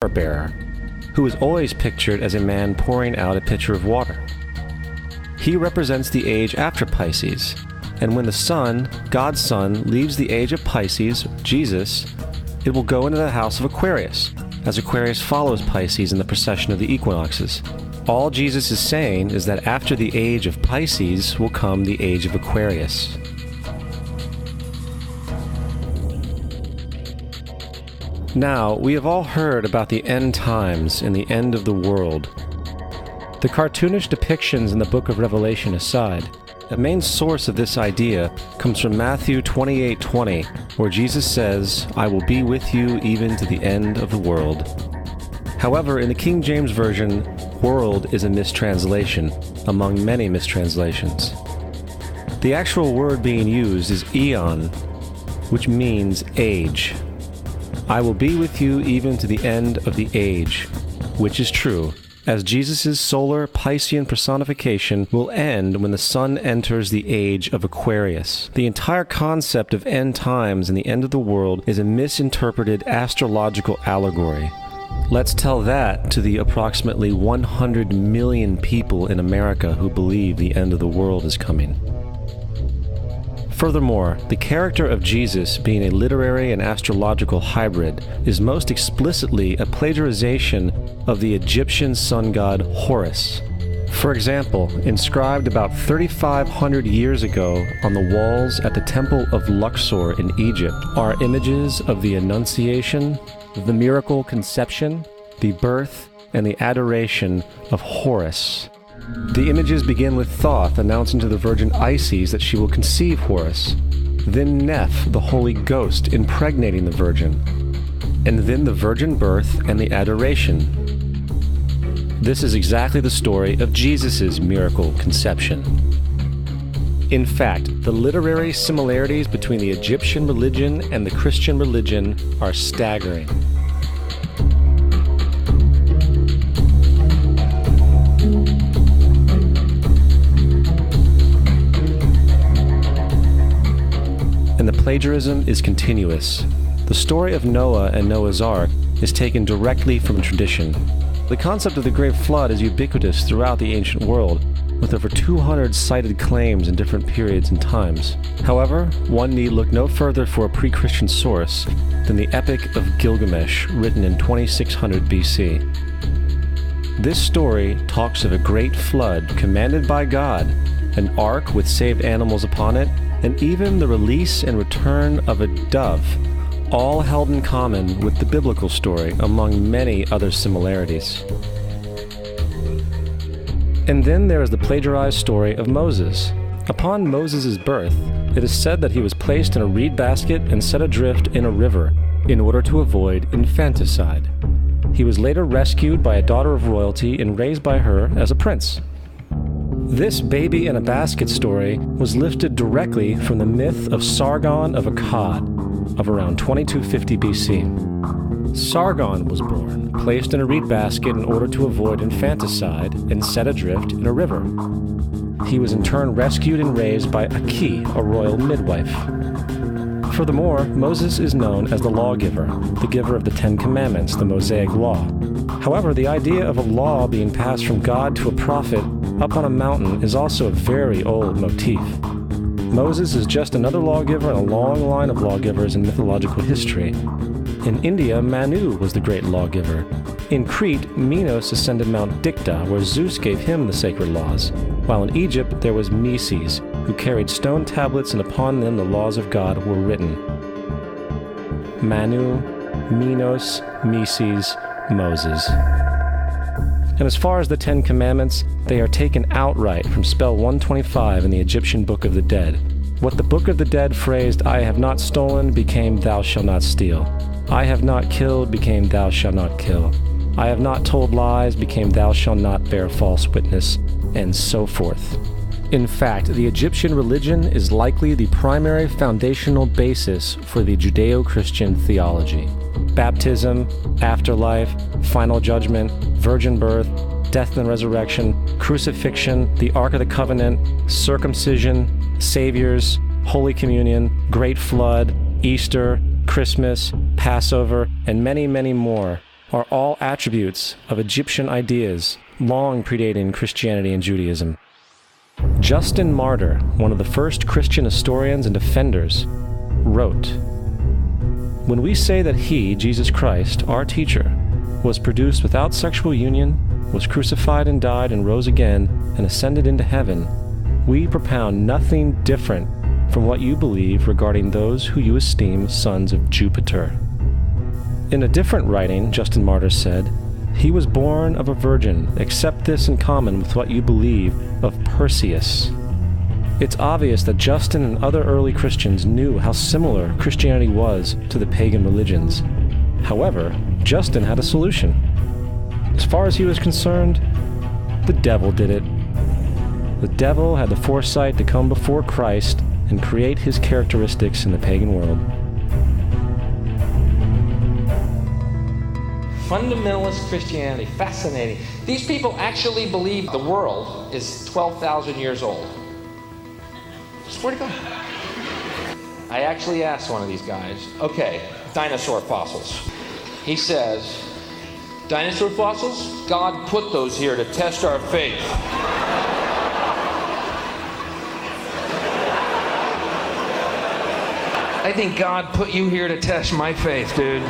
bearer, who is always pictured as a man pouring out a pitcher of water. He represents the age after Pisces, and when the Son, God's Son, leaves the age of Pisces, Jesus, it will go into the house of Aquarius, as Aquarius follows Pisces in the precession of the equinoxes. All Jesus is saying is that after the age of Pisces will come the age of Aquarius. Now, we have all heard about the end times and the end of the world. The cartoonish depictions in the book of Revelation aside, the main source of this idea comes from Matthew 28:20, where Jesus says, "I will be with you even to the end of the world." However, in the King James Version, world is a mistranslation, among many mistranslations. The actual word being used is eon, which means age. I will be with you even to the end of the age, which is true, as Jesus' solar Piscean personification will end when the Sun enters the age of Aquarius. The entire concept of end times and the end of the world is a misinterpreted astrological allegory. Let's tell that to the approximately 100 million people in America who believe the end of the world is coming. Furthermore, the character of Jesus being a literary and astrological hybrid is most explicitly a plagiarization of the Egyptian sun god Horus. For example, inscribed about 3,500 years ago on the walls at the Temple of Luxor in Egypt are images of the Annunciation, the miracle conception, the birth, and the adoration of Horus. The images begin with Thoth announcing to the Virgin Isis that she will conceive Horus, then Neph, the Holy Ghost, impregnating the Virgin, and then the virgin birth and the adoration. This is exactly the story of Jesus' miracle conception. In fact, the literary similarities between the Egyptian religion and the Christian religion are staggering. And the plagiarism is continuous. The story of Noah and Noah's Ark is taken directly from tradition. The concept of the Great Flood is ubiquitous throughout the ancient world, with over 200 cited claims in different periods and times. However, one need look no further for a pre-Christian source than the Epic of Gilgamesh, written in 2600 BC. This story talks of a great flood commanded by God, an ark with saved animals upon it, and even the release and return of a dove, all held in common with the biblical story among many other similarities. And then there is the plagiarized story of Moses. Upon Moses' birth, it is said that he was placed in a reed basket and set adrift in a river in order to avoid infanticide. He was later rescued by a daughter of royalty and raised by her as a prince. This baby in a basket story was lifted directly from the myth of Sargon of Akkad of around 2250 BC. Sargon was born, placed in a reed basket in order to avoid infanticide, and set adrift in a river. He was in turn rescued and raised by Aki, a royal midwife. Furthermore, Moses is known as the lawgiver, the giver of the Ten Commandments, the Mosaic Law. However, the idea of a law being passed from God to a prophet up on a mountain is also a very old motif. Moses is just another lawgiver in a long line of lawgivers in mythological history. In India, Manu was the great lawgiver. In Crete, Minos ascended Mount Dicta, where Zeus gave him the sacred laws, while in Egypt there was Meses, who carried stone tablets and upon them the laws of God were written. Manu, Minos, Meses, Moses. And as far as the Ten Commandments, they are taken outright from spell 125 in the Egyptian Book of the Dead. What the Book of the Dead phrased, "I have not stolen," became "Thou shalt not steal." "I have not killed," became "Thou shalt not kill." "I have not told lies," became "Thou shalt not bear false witness," and so forth. In fact, the Egyptian religion is likely the primary foundational basis for the Judeo-Christian theology. Baptism, afterlife, final judgment, virgin birth, death and resurrection, crucifixion, the Ark of the Covenant, circumcision, saviors, Holy Communion, Great Flood, Easter, Christmas, Passover, and many, many more are all attributes of Egyptian ideas long predating Christianity and Judaism. Justin Martyr, one of the first Christian historians and defenders, wrote, "When we say that he, Jesus Christ, our teacher, was produced without sexual union, was crucified and died and rose again and ascended into heaven, we propound nothing different from what you believe regarding those who you esteem sons of Jupiter." In a different writing, Justin Martyr said, "He was born of a virgin, accept this in common with what you believe of Perseus." It's obvious that Justin and other early Christians knew how similar Christianity was to the pagan religions. However, Justin had a solution. As far as he was concerned, the devil did it. The devil had the foresight to come before Christ and create his characteristics in the pagan world. Fundamentalist Christianity, fascinating. These people actually believe the world is 12,000 years old. Swear to God. I actually asked one of these guys, okay, dinosaur fossils. He says, dinosaur fossils? God put those here to test our faith. I think God put you here to test my faith, dude.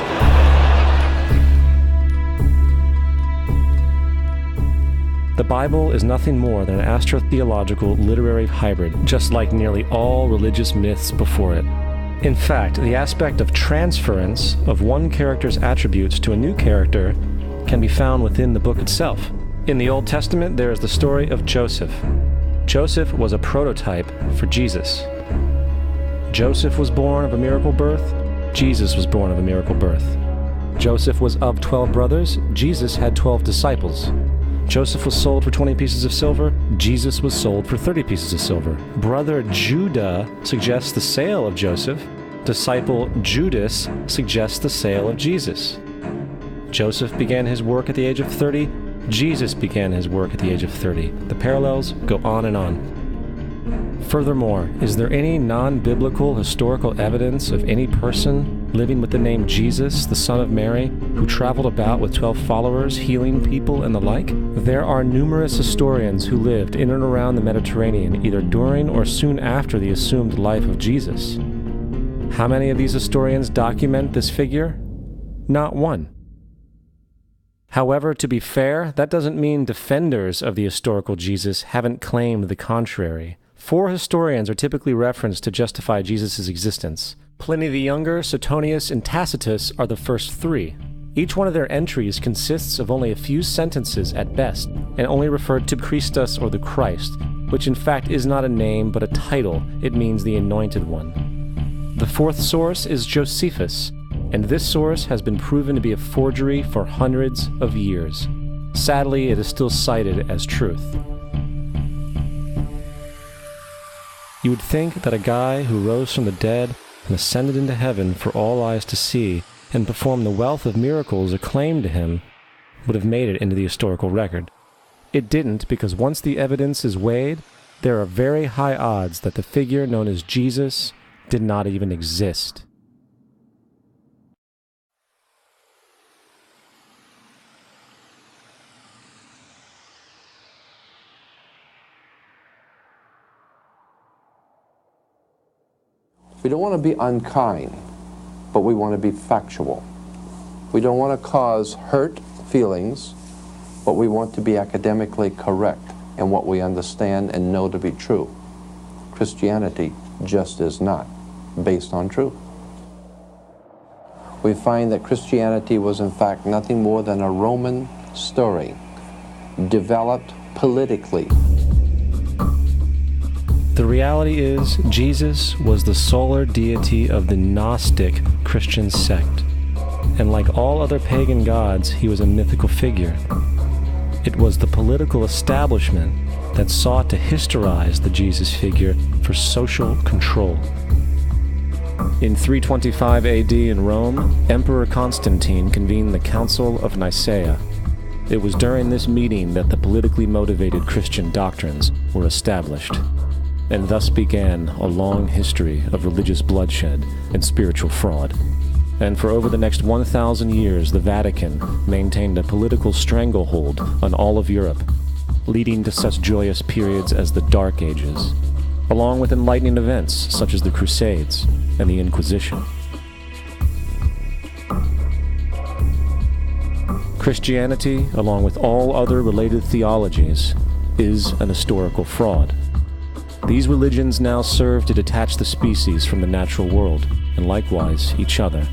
The Bible is nothing more than an astrotheological literary hybrid, just like nearly all religious myths before it. In fact, the aspect of transference of one character's attributes to a new character can be found within the book itself. In the Old Testament, there is the story of Joseph. Joseph was a prototype for Jesus. Joseph was born of a miracle birth. Jesus was born of a miracle birth. Joseph was of 12 brothers. Jesus had 12 disciples. Joseph was sold for 20 pieces of silver. Jesus was sold for 30 pieces of silver. Brother Judah suggests the sale of Joseph. Disciple Judas suggests the sale of Jesus. Joseph began his work at the age of 30. Jesus began his work at the age of 30. The parallels go on and on. Furthermore, is there any non-biblical historical evidence of any person living with the name Jesus, the son of Mary, who traveled about with 12 followers, healing people and the like? There are numerous historians who lived in and around the Mediterranean, either during or soon after the assumed life of Jesus. How many of these historians document this figure? Not one. However, to be fair, that doesn't mean defenders of the historical Jesus haven't claimed the contrary. 4 historians are typically referenced to justify Jesus' existence. Pliny the Younger, Suetonius, and Tacitus are the first 3. Each one of their entries consists of only a few sentences at best, and only referred to Christus or the Christ, which in fact is not a name but a title. It means the Anointed One. The 4th source is Josephus, and this source has been proven to be a forgery for hundreds of years. Sadly, it is still cited as truth. You would think that a guy who rose from the dead and ascended into heaven for all eyes to see and performed the wealth of miracles acclaimed to him would have made it into the historical record. It didn't, because once the evidence is weighed, there are very high odds that the figure known as Jesus did not even exist. We don't want to be unkind, but we want to be factual. We don't want to cause hurt feelings, but we want to be academically correct in what we understand and know to be true. Christianity just is not based on truth. We find that Christianity was in fact nothing more than a Roman story, developed politically. The reality is, Jesus was the solar deity of the Gnostic Christian sect, and like all other pagan gods, he was a mythical figure. It was the political establishment that sought to historize the Jesus figure for social control. In 325 AD in Rome, Emperor Constantine convened the Council of Nicaea. It was during this meeting that the politically motivated Christian doctrines were established, and thus began a long history of religious bloodshed and spiritual fraud. and for over the next 1,000 years the Vatican maintained a political stranglehold on all of Europe, leading to such joyous periods as the Dark Ages, along with enlightening events such as the Crusades and the Inquisition. Christianity, along with all other related theologies, is an historical fraud. These religions now serve to detach the species from the natural world, and likewise each other.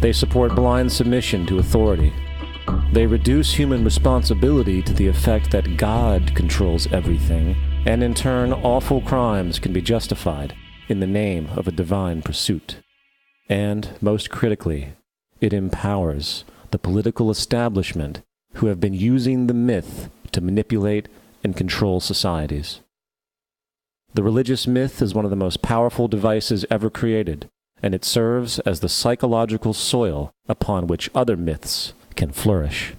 They support blind submission to authority. They reduce human responsibility to the effect that God controls everything, and in turn awful crimes can be justified in the name of a divine pursuit. And, most critically, it empowers the political establishment who have been using the myth to manipulate and control societies. The religious myth is one of the most powerful devices ever created, and it serves as the psychological soil upon which other myths can flourish.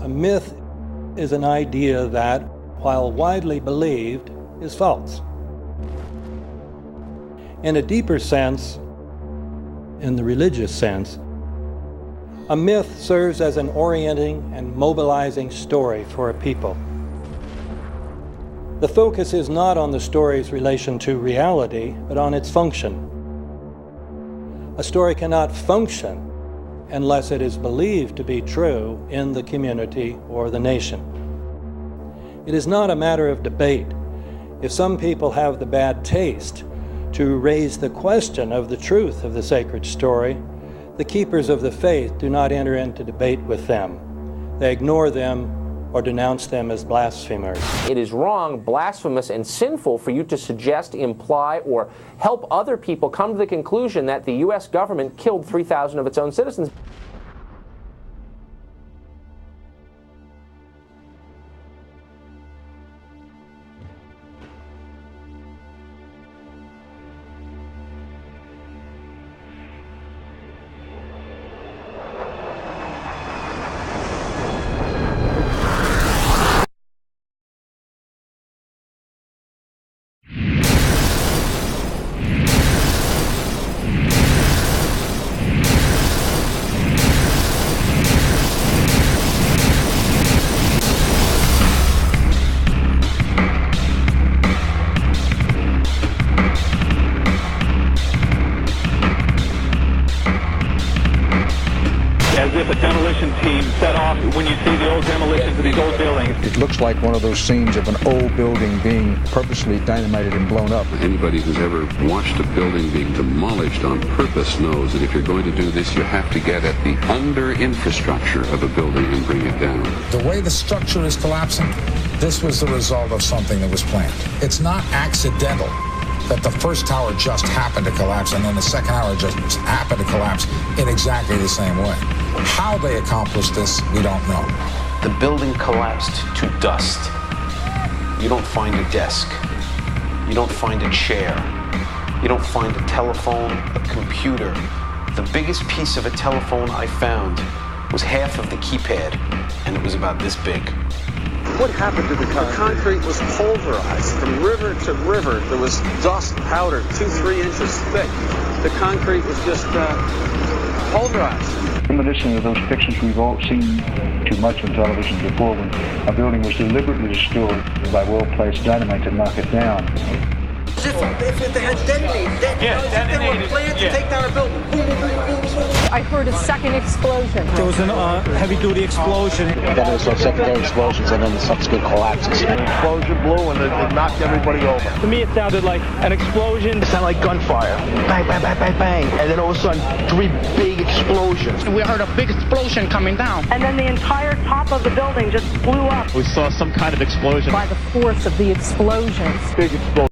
A myth is an idea that, while widely believed, is false. In a deeper sense, in the religious sense, a myth serves as an orienting and mobilizing story for a people. The focus is not on the story's relation to reality, but on its function. A story cannot function unless it is believed to be true in the community or the nation. It is not a matter of debate. If some people have the bad taste to raise the question of the truth of the sacred story, the keepers of the faith do not enter into debate with them. They ignore them or denounce them as blasphemers. It is wrong, blasphemous, and sinful for you to suggest, imply, or help other people come to the conclusion that the U.S. government killed 3,000 of its own citizens. As if a demolition team set off when you see the old demolitions of these old buildings. It looks like one of those scenes of an old building being purposely dynamited and blown up. Anybody who's ever watched a building being demolished on purpose knows that if you're going to do this, you have to get at the under-infrastructure of a building and bring it down. The way the structure is collapsing, this was the result of something that was planned. It's not accidental that the first tower just happened to collapse and then the second tower just happened to collapse in exactly the same way. How they accomplished this, we don't know. The building collapsed to dust. You don't find a desk. You don't find a chair. You don't find a telephone, a computer. The biggest piece of a telephone I found was half of the keypad, and it was about this big. What happened to the concrete? The concrete was pulverized from river to river. There was dust powder 2-3 inches thick. The concrete was just pulverized. In addition to those pictures we've all seen too much on television before, when a building was deliberately destroyed by well-placed dynamite to knock it down. If they had detonated, they were planned to take down a building. Boom, boom, boom, boom, boom. I heard a second explosion. There was a heavy-duty explosion. Then there was those secondary explosions and then the subsequent collapses. An explosion blew and it knocked everybody over. To me, it sounded like an explosion. It sounded like gunfire. Bang, bang, bang, bang, bang. And then all of a sudden, 3 big explosions. We heard a big explosion coming down. And then the entire top of the building just blew up. We saw some kind of explosion. By the force of the explosions. Big explosion.